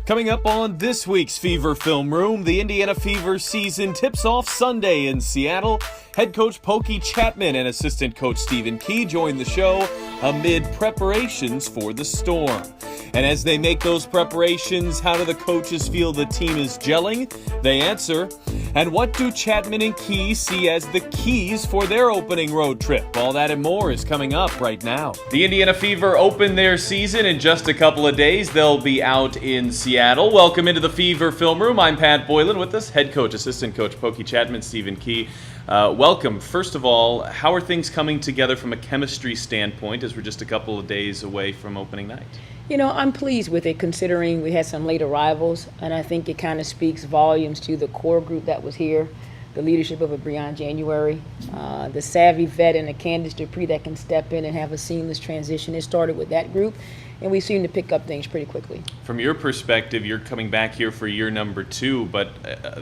Coming up on this week's Fever Film Room, the Indiana Fever season tips off Sunday in Seattle. Head coach Pokey Chatman and assistant coach Stephen Key join the show amid preparations for the Storm. And as they make those preparations, how do the coaches feel the team is gelling? They answer. And what do Chatman and Key see as the keys for their opening road trip? All that and more is coming up right now. The Indiana Fever open their season in just a couple of days. They'll be out in Seattle. Welcome into the Fever Film Room. I'm Pat Boylan with us, head coach, assistant coach Pokey Chatman, Stephen Key. Welcome. First of all, how are things coming together from a chemistry standpoint as we're just a couple of days away from opening night? You know, I'm pleased with it considering we had some late arrivals, and I think it kind of speaks volumes to the core group that was here, the leadership of a Breon January, the savvy vet and a Candace Dupree that can step in and have a seamless transition. It started with that group, and we seem to pick up things pretty quickly. From your perspective, you're coming back here for year number 2, but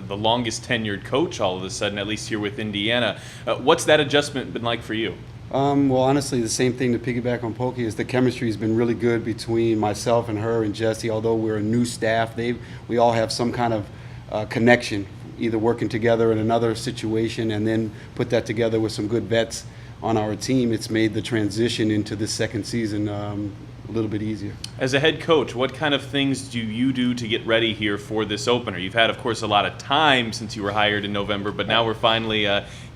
the longest tenured coach all of a sudden, at least here with Indiana. What's that adjustment been like for you? Well, honestly, the same thing to piggyback on Pokey is the chemistry has been really good between myself and her and Jesse. Although we're a new staff, we all have some kind of connection, either working together in another situation and then put that together with some good vets on our team. It's made the transition into the second season a little bit easier. As a head coach, what kind of things do you do to get ready here for this opener? You've had, of course, a lot of time since you were hired in November, but now we're finally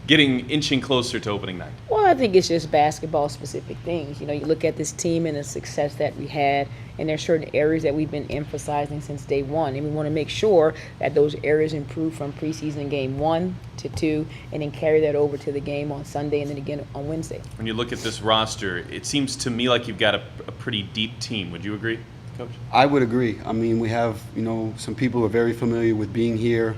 inching closer to opening night. Well, I think it's just basketball-specific things. You know, you look at this team and the success that we had, and there's certain areas that we've been emphasizing since day one, and we want to make sure that those areas improve from preseason game 1 to 2, and then carry that over to the game on Sunday and then again on Wednesday. When you look at this roster, it seems to me like you've got a pretty deep team. Would you agree, Coach? I would agree. I mean, we have, some people who are very familiar with being here,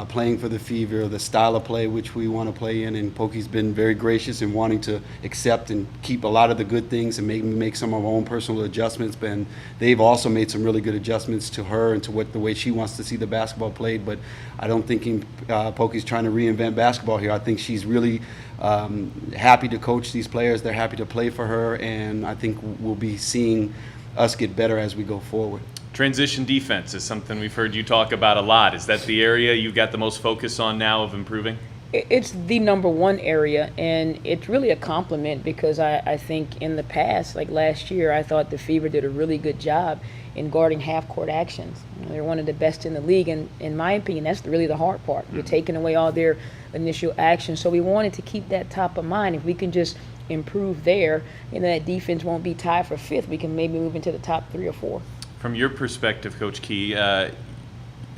playing for the Fever, the style of play which we want to play in, and Pokey's been very gracious in wanting to accept and keep a lot of the good things and make some of our own personal adjustments. And they've also made some really good adjustments to her and to the way she wants to see the basketball played. But I don't think Pokey's trying to reinvent basketball here. I think she's really happy to coach these players. They're happy to play for her, and I think we'll be seeing us get better as we go forward. Transition defense is something we've heard you talk about a lot. Is that the area you've got the most focus on now of improving? It's the number one area, and it's really a compliment because I think in the past, like last year, I thought the Fever did a really good job in guarding half-court actions. They're one of the best in the league, and in my opinion, that's really the hard part. You're taking away all their initial action, so we wanted to keep that top of mind. If we can just improve there, that defense won't be tied for 5th. We can maybe move into the top 3 or 4. From your perspective, Coach Key,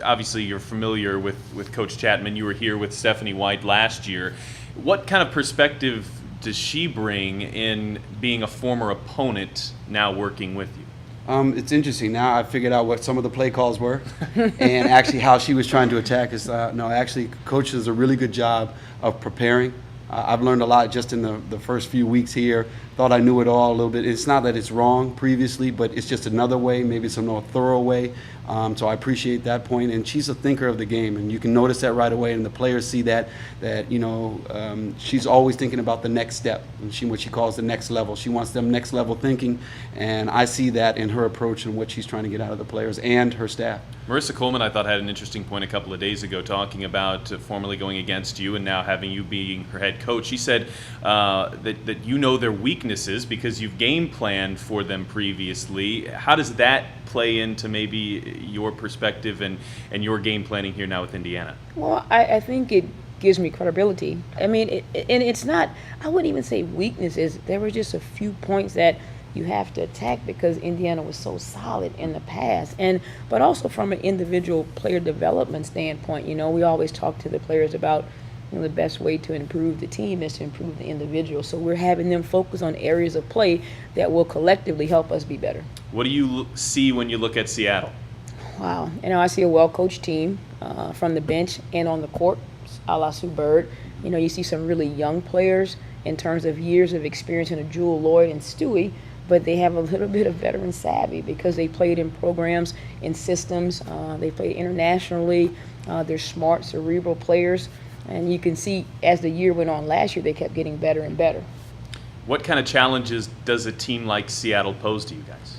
obviously you're familiar with Coach Chatman. You were here with Stephanie White last year. What kind of perspective does she bring in being a former opponent now working with you? It's interesting. Now I figured out what some of the play calls were and actually how she was trying to attack us. Actually, Coach does a really good job of preparing. I've learned a lot just in the first few weeks here. Thought I knew it all a little bit. It's not that it's wrong previously, but it's just another way, maybe it's a more thorough way. So I appreciate that point. And she's a thinker of the game, and you can notice that right away. And the players see that she's always thinking about the next step, and what she calls the next level. She wants them next level thinking, and I see that in her approach and what she's trying to get out of the players and her staff. Marissa Coleman, I thought, had an interesting point a couple of days ago talking about formerly going against you and now having you being her head coach. She said that you know their weaknesses because you've game planned for them previously. How does that play into maybe your perspective and your game planning here now with Indiana? Well, I think it gives me credibility. I mean, and it's not, I wouldn't even say weaknesses. There were just a few points that you have to attack because Indiana was so solid in the past. But also from an individual player development standpoint, we always talk to the players about the best way to improve the team is to improve the individual. So we're having them focus on areas of play that will collectively help us be better. What do you see when you look at Seattle? Wow. I see a well-coached team from the bench and on the court, a la Sue Bird. You see some really young players in terms of years of experience in a Jewel Lloyd and Stewie, but they have a little bit of veteran savvy because they played in programs, in systems. They played internationally. They're smart, cerebral players. And you can see as the year went on last year, they kept getting better and better. What kind of challenges does a team like Seattle pose to you guys?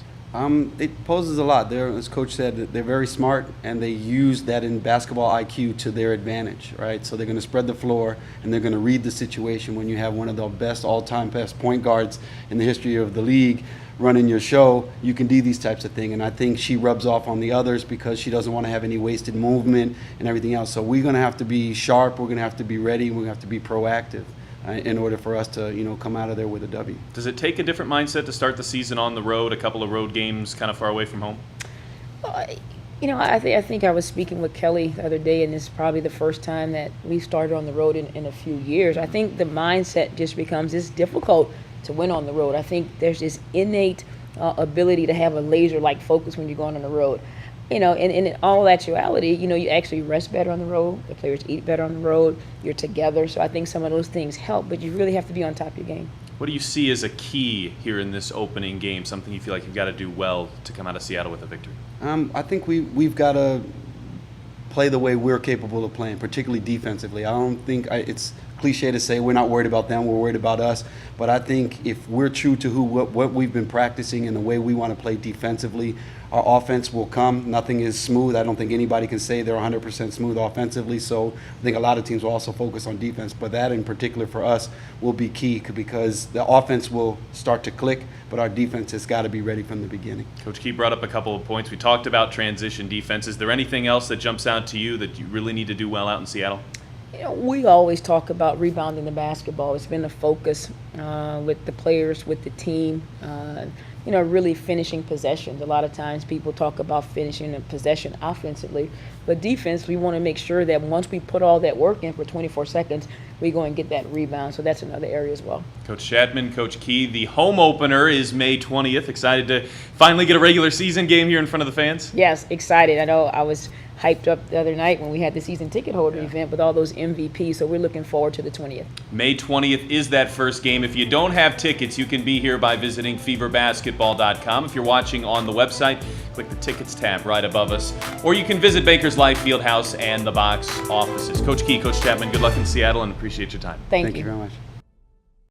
It poses a lot. As Coach said, they're very smart, and they use that in basketball IQ to their advantage, right? So they're going to spread the floor, and they're going to read the situation. When you have one of the best all-time best point guards in the history of the league running your show, you can do these types of things. And I think she rubs off on the others because she doesn't want to have any wasted movement and everything else. So we're going to have to be sharp. We're going to have to be ready. We're going to have to be proactive in order for us to, come out of there with a W. Does it take a different mindset to start the season on the road, a couple of road games kind of far away from home? I think I was speaking with Kelly the other day, and this is probably the first time that we started on the road in a few years. I think the mindset just becomes it's difficult to win on the road. I think there's this innate ability to have a laser-like focus when you're going on the road. And in all actuality, you actually rest better on the road. The players eat better on the road. You're together. So I think some of those things help, but you really have to be on top of your game. What do you see as a key here in this opening game, something you feel like you've got to do well to come out of Seattle with a victory? I think we've got to play the way we're capable of playing, particularly defensively. I don't think it's cliche to say we're not worried about them, we're worried about us. But I think if we're true to what we've been practicing and the way we want to play defensively, our offense will come. Nothing is smooth. I don't think anybody can say they're 100% smooth offensively. So I think a lot of teams will also focus on defense. But that in particular for us will be key because the offense will start to click, but our defense has got to be ready from the beginning. Coach Key brought up a couple of points. We talked about transition defense. Is there anything else that jumps out to you that you really need to do well out in Seattle? We always talk about rebounding the basketball. It's been a focus with the players, with the team, really finishing possessions. A lot of times people talk about finishing a possession offensively, but defense, we want to make sure that once we put all that work in for 24 seconds, we go and get that rebound. So that's another area as well. Coach Chatman, Coach Key, the home opener is May 20th. Excited to finally get a regular season game here in front of the fans? Yes, excited. I know I was hyped up the other night when we had the season ticket holder event with all those MVPs, so we're looking forward to the 20th. May 20th is that first game. If you don't have tickets, you can be here by visiting feverbasketball.com. If you're watching on the website, click the tickets tab right above us, or you can visit Bankers Life Fieldhouse and the box offices. Coach Key, Coach Chatman, good luck in Seattle and appreciate your time. Thank you you very much.